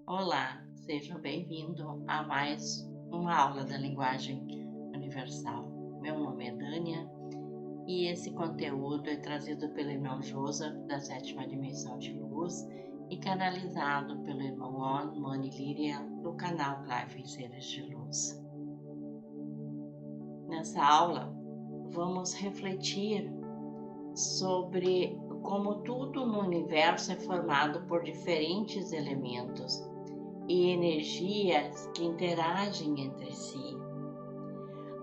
Olá, sejam bem-vindos a mais uma aula da linguagem universal. Meu nome é Dânia e esse conteúdo é trazido pelo irmão Joseph da sétima dimensão de luz e canalizado pelo irmão On Moni Líria do canal Life em Seres de Luz. Nessa aula, vamos refletir sobre como tudo no universo é formado por diferentes elementos e energias que interagem entre si.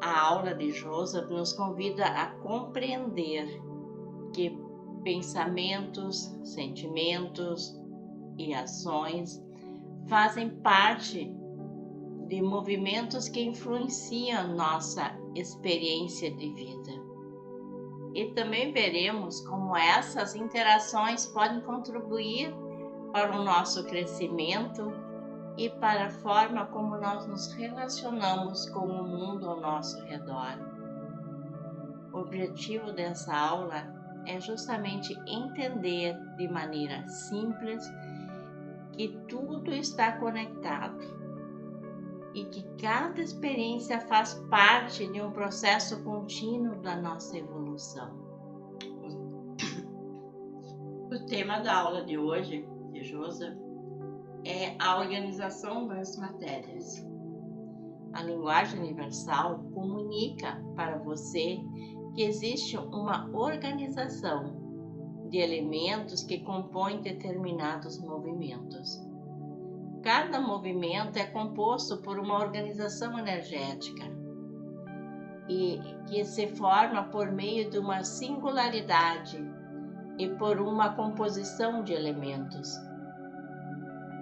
A aula de Joseph nos convida a compreender que pensamentos, sentimentos e ações fazem parte de movimentos que influenciam nossa experiência de vida. E também veremos como essas interações podem contribuir para o nosso crescimento e para a forma como nós nos relacionamos com o mundo ao nosso redor. O objetivo dessa aula é justamente entender de maneira simples que tudo está conectado e que cada experiência faz parte de um processo contínuo da nossa evolução. O tema da aula de hoje, de Joseph, é a organização das matérias. A linguagem universal comunica para você que existe uma organização de elementos que compõem determinados movimentos. Cada movimento é composto por uma organização energética e que se forma por meio de uma singularidade e por uma composição de elementos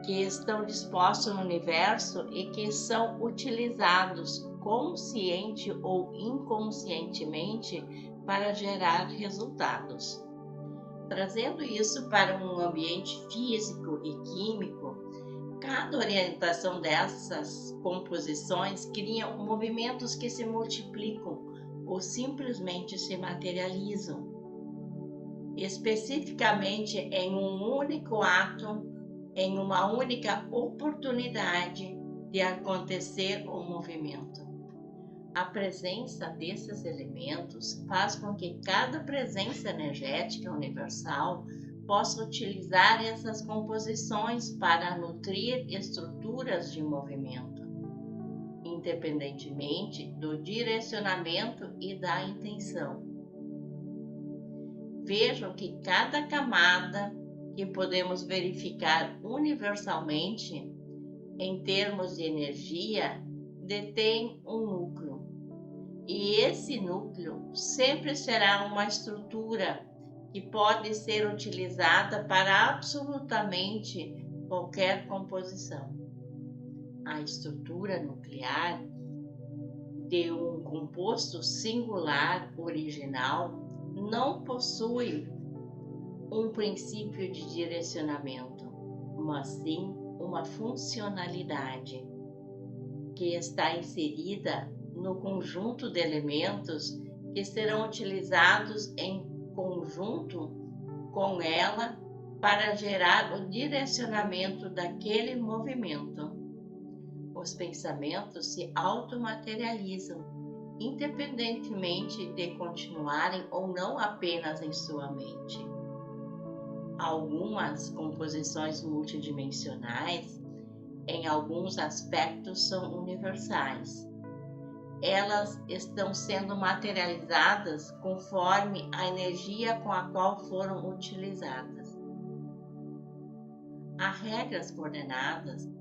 que estão dispostos no universo e que são utilizados consciente ou inconscientemente para gerar resultados. Trazendo isso para um ambiente físico e químico, cada orientação dessas composições cria movimentos que se multiplicam ou simplesmente se materializam, especificamente em um único ato, em uma única oportunidade de acontecer o movimento. A presença desses elementos faz com que cada presença energética universal possa utilizar essas composições para nutrir estruturas de movimento, independentemente do direcionamento e da intenção. Vejam que cada camada que podemos verificar universalmente em termos de energia detém um núcleo, e esse núcleo sempre será uma estrutura que pode ser utilizada para absolutamente qualquer composição. A estrutura nuclear de um composto singular original não possui um princípio de direcionamento, mas sim uma funcionalidade que está inserida no conjunto de elementos que serão utilizados em conjunto com ela para gerar o direcionamento daquele movimento. Os pensamentos se automaterializam, independentemente de continuarem ou não apenas em sua mente. Algumas composições multidimensionais, em alguns aspectos, são universais. Elas estão sendo materializadas conforme a energia com a qual foram utilizadas. Há regras coordenadas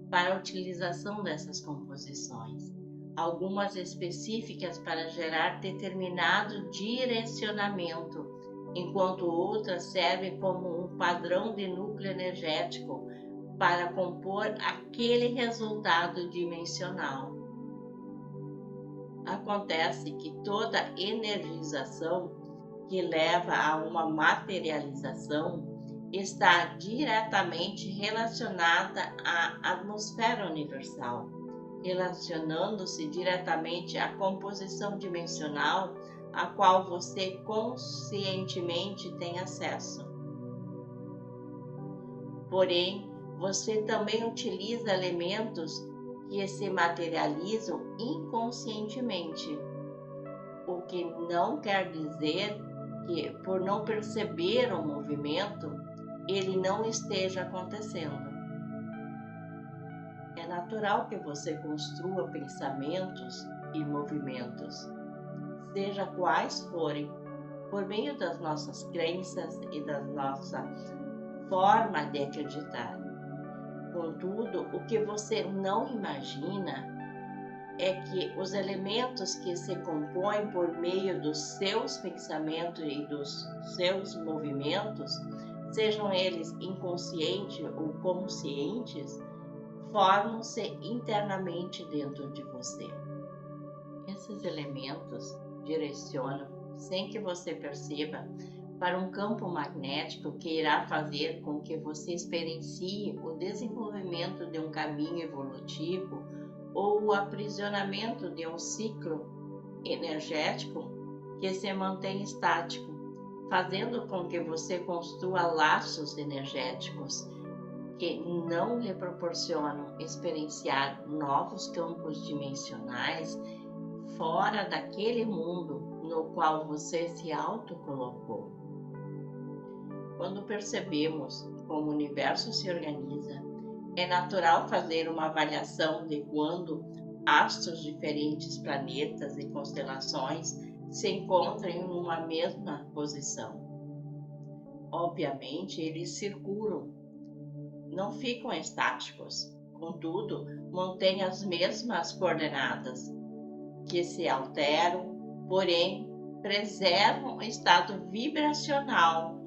para a utilização dessas composições, algumas específicas para gerar determinado direcionamento, enquanto outras servem como um padrão de núcleo energético para compor aquele resultado dimensional. Acontece que toda energização que leva a uma materialização está diretamente relacionada à atmosfera universal, relacionando-se diretamente à composição dimensional a qual você conscientemente tem acesso. Porém, você também utiliza elementos que se materializam inconscientemente, o que não quer dizer que, por não perceber o movimento, ele não esteja acontecendo. É natural que você construa pensamentos e movimentos, seja quais forem, por meio das nossas crenças e da nossa forma de acreditar. Contudo, o que você não imagina é que os elementos que se compõem por meio dos seus pensamentos e dos seus movimentos, sejam eles inconscientes ou conscientes, formam-se internamente dentro de você. Esses elementos direcionam, sem que você perceba, para um campo magnético que irá fazer com que você experiencie o desenvolvimento de um caminho evolutivo ou o aprisionamento de um ciclo energético que se mantém estático, fazendo com que você construa laços energéticos que não lhe proporcionam experienciar novos campos dimensionais fora daquele mundo no qual você se autocolocou. Quando percebemos como o universo se organiza, é natural fazer uma avaliação de quando astros diferentes, planetas e constelações se encontram em uma mesma posição. Obviamente, eles circulam, não ficam estáticos, contudo, mantêm as mesmas coordenadas, que se alteram, porém, preservam o estado vibracional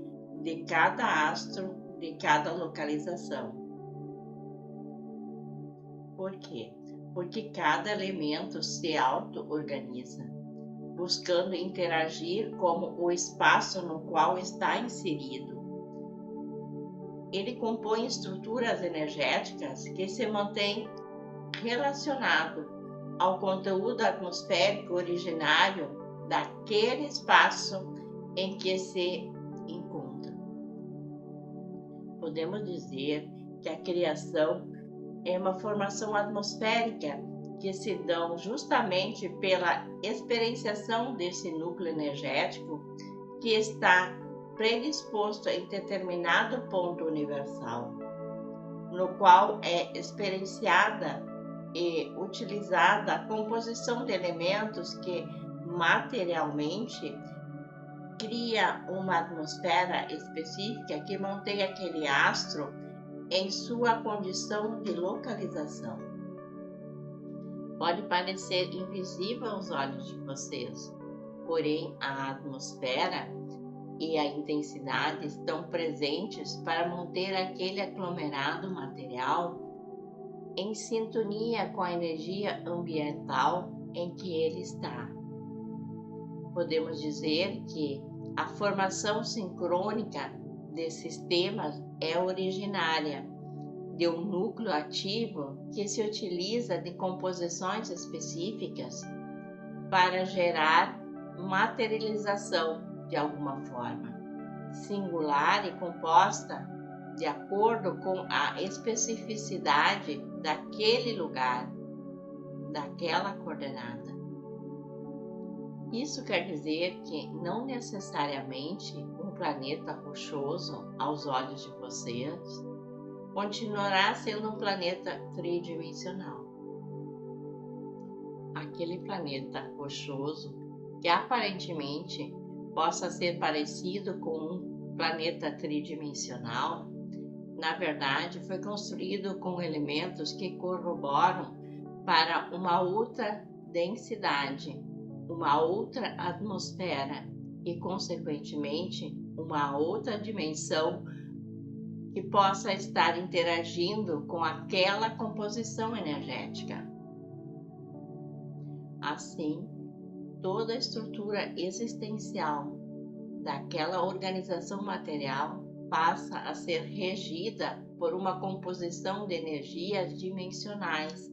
de cada astro, de cada localização. Por quê? Porque cada elemento se auto-organiza, buscando interagir como o espaço no qual está inserido. Ele compõe estruturas energéticas que se mantêm relacionadas ao conteúdo atmosférico originário daquele espaço em que se encontra. Podemos dizer que a criação é uma formação atmosférica que se dão justamente pela experienciação desse núcleo energético que está predisposto em determinado ponto universal, no qual é experienciada e utilizada a composição de elementos que materialmente cria uma atmosfera específica que mantém aquele astro em sua condição de localização. Pode parecer invisível aos olhos de vocês, porém a atmosfera e a intensidade estão presentes para manter aquele aglomerado material em sintonia com a energia ambiental em que ele está. Podemos dizer que a formação sincrônica de sistemas é originária de um núcleo ativo que se utiliza de composições específicas para gerar materialização de alguma forma, singular e composta de acordo com a especificidade daquele lugar, daquela coordenada. Isso quer dizer que não necessariamente um planeta rochoso, aos olhos de vocês, continuará sendo um planeta tridimensional. Aquele planeta rochoso, que aparentemente possa ser parecido com um planeta tridimensional, na verdade foi construído com elementos que corroboram para uma outra densidade, uma outra atmosfera e, consequentemente, uma outra dimensão que possa estar interagindo com aquela composição energética. Assim, toda a estrutura existencial daquela organização material passa a ser regida por uma composição de energias dimensionais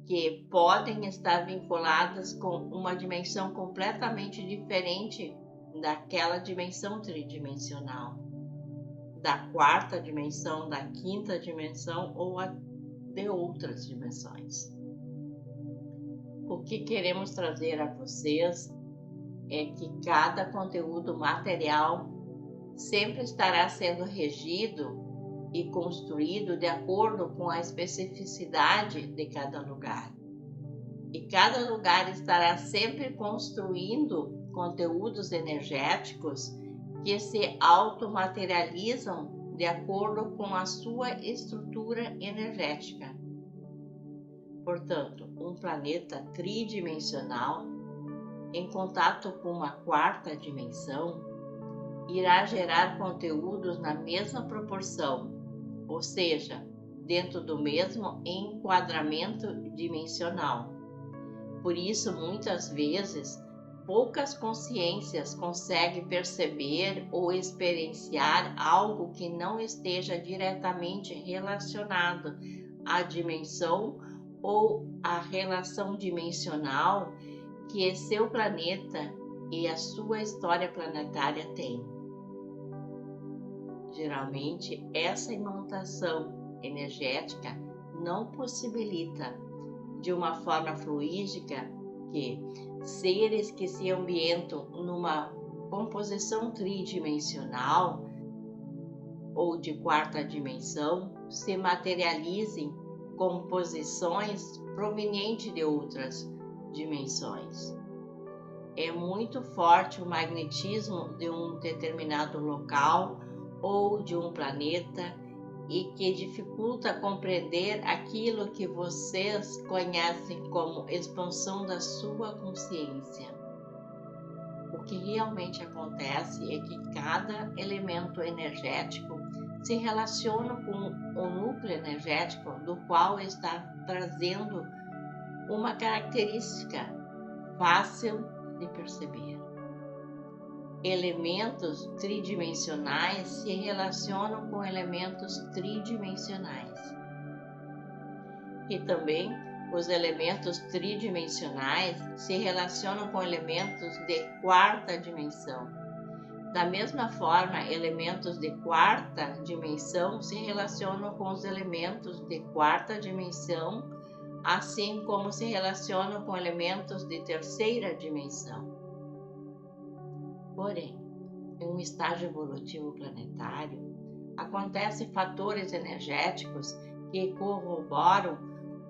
que podem estar vinculadas com uma dimensão completamente diferente daquela dimensão tridimensional. da quarta dimensão, da quinta dimensão ou de outras dimensões. O que queremos trazer a vocês é que cada conteúdo material sempre estará sendo regido e construído de acordo com a especificidade de cada lugar. E cada lugar estará sempre construindo conteúdos energéticos que se automaterializam de acordo com a sua estrutura energética. Portanto, um planeta tridimensional em contato com uma quarta dimensão irá gerar conteúdos na mesma proporção, ou seja, dentro do mesmo enquadramento dimensional. Por isso, muitas vezes, poucas consciências conseguem perceber ou experienciar algo que não esteja diretamente relacionado à dimensão ou à relação dimensional que seu planeta e a sua história planetária têm. Geralmente, essa imantação energética não possibilita, de uma forma fluídica, que seres que se ambientam numa composição tridimensional ou de quarta dimensão se materializem com posições provenientes de outras dimensões. É muito forte o magnetismo de um determinado local ou de um planeta e que dificulta compreender aquilo que vocês conhecem como expansão da sua consciência. O que realmente acontece é que cada elemento energético se relaciona com o núcleo energético do qual está trazendo uma característica fácil de perceber. Elementos tridimensionais se relacionam com elementos tridimensionais. E também os elementos tridimensionais se relacionam com elementos de quarta dimensão. Da mesma forma, elementos de quarta dimensão se relacionam com os elementos de quarta dimensão, assim como se relacionam com elementos de terceira dimensão. Porém, em um estágio evolutivo planetário, acontecem fatores energéticos que corroboram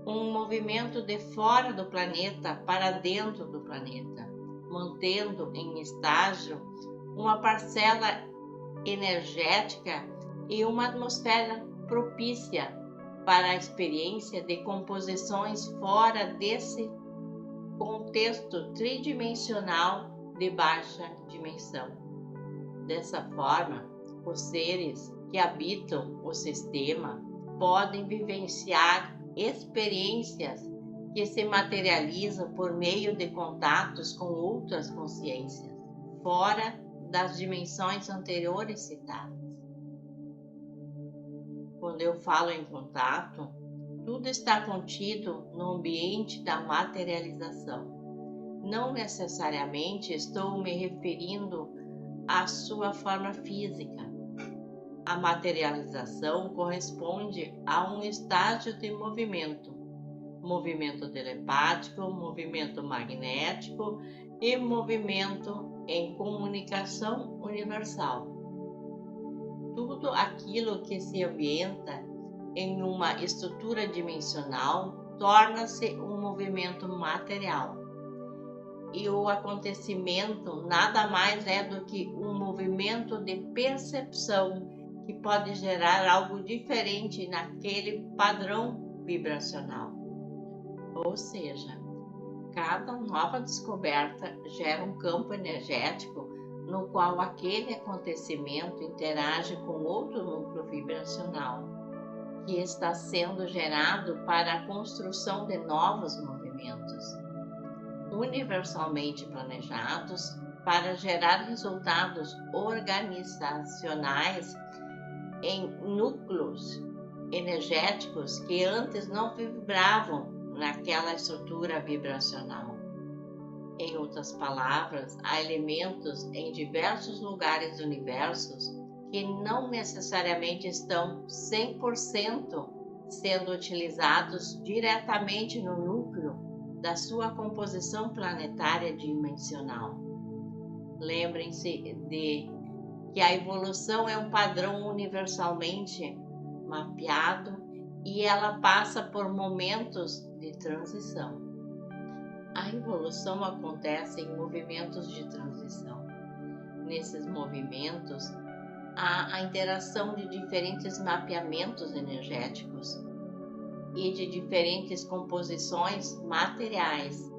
um movimento de fora do planeta para dentro do planeta, mantendo em estágio uma parcela energética e uma atmosfera propícia para a experiência de composições fora desse contexto tridimensional de baixa dimensão. Dessa forma, os seres que habitam o sistema podem vivenciar experiências que se materializam por meio de contatos com outras consciências, fora das dimensões anteriores citadas. Quando eu falo em contato, tudo está contido no ambiente da materialização. Não necessariamente estou me referindo à sua forma física. A materialização corresponde a um estágio de movimento telepático, movimento magnético e movimento em comunicação universal. Tudo aquilo que se ambienta em uma estrutura dimensional torna-se um movimento material. E o acontecimento nada mais é do que um movimento de percepção que pode gerar algo diferente naquele padrão vibracional. Ou seja, cada nova descoberta gera um campo energético no qual aquele acontecimento interage com outro núcleo vibracional, que está sendo gerado para a construção de novos movimentos, universalmente planejados para gerar resultados organizacionais em núcleos energéticos que antes não vibravam naquela estrutura vibracional. Em outras palavras, há elementos em diversos lugares do universo que não necessariamente estão 100% sendo utilizados diretamente no núcleo da sua composição planetária dimensional. Lembrem-se de que a evolução é um padrão universalmente mapeado e ela passa por momentos de transição. A evolução acontece em movimentos de transição. Nesses movimentos, há a interação de diferentes mapeamentos energéticos e de diferentes composições materiais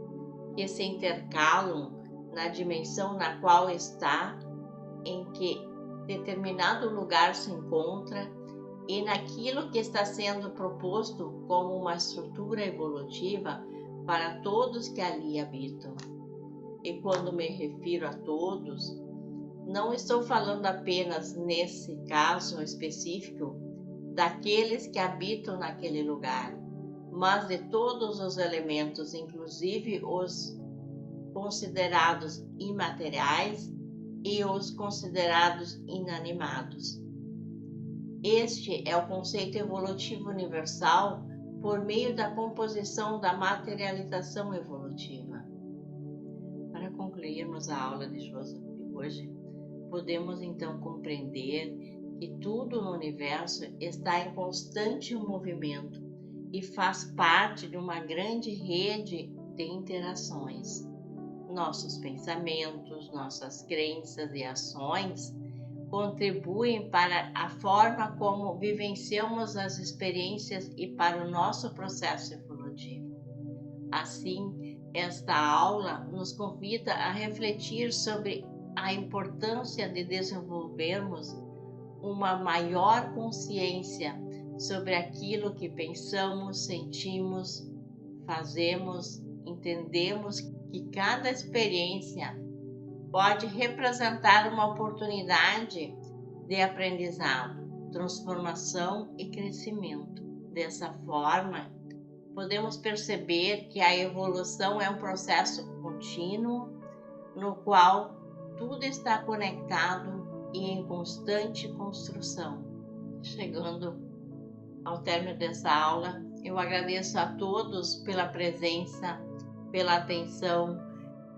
que se intercalam na dimensão na qual está, em que determinado lugar se encontra e naquilo que está sendo proposto como uma estrutura evolutiva para todos que ali habitam. E quando me refiro a todos, não estou falando apenas nesse caso específico daqueles que habitam naquele lugar, mas de todos os elementos, inclusive os considerados imateriais e os considerados inanimados. Este é o conceito evolutivo universal por meio da composição da materialização evolutiva. Para concluirmos a aula de filosofia hoje, podemos então compreender que tudo no universo está em constante movimento e faz parte de uma grande rede de interações. Nossos pensamentos, nossas crenças e ações contribuem para a forma como vivenciamos as experiências e para o nosso processo evolutivo. Assim, esta aula nos convida a refletir sobre a importância de desenvolvermos uma maior consciência sobre aquilo que pensamos, sentimos, fazemos, entendemos que cada experiência pode representar uma oportunidade de aprendizado, transformação e crescimento. Dessa forma, podemos perceber que a evolução é um processo contínuo no qual tudo está conectado e em constante construção. Chegando ao término dessa aula, eu agradeço a todos pela presença, pela atenção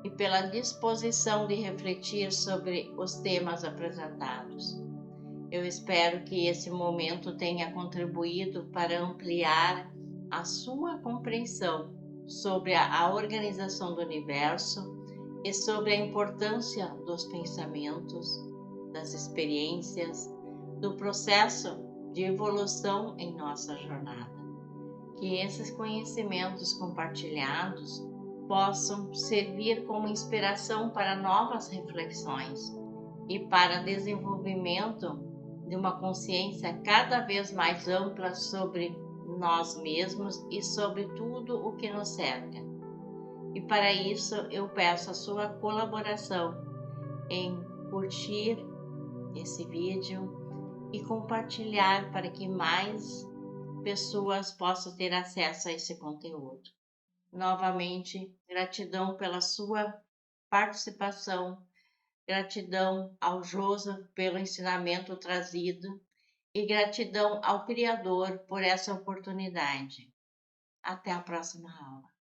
e pela disposição de refletir sobre os temas apresentados. Eu espero que esse momento tenha contribuído para ampliar a sua compreensão sobre a organização do universo e sobre a importância dos pensamentos, das experiências, do processo de evolução em nossa jornada. Que esses conhecimentos compartilhados possam servir como inspiração para novas reflexões e para desenvolvimento de uma consciência cada vez mais ampla sobre nós mesmos e sobre tudo o que nos cerca. E para isso eu peço a sua colaboração em curtir esse vídeo e compartilhar para que mais pessoas possam ter acesso a esse conteúdo. Novamente, gratidão pela sua participação, gratidão ao Joseph pelo ensinamento trazido e gratidão ao Criador por essa oportunidade. Até a próxima aula.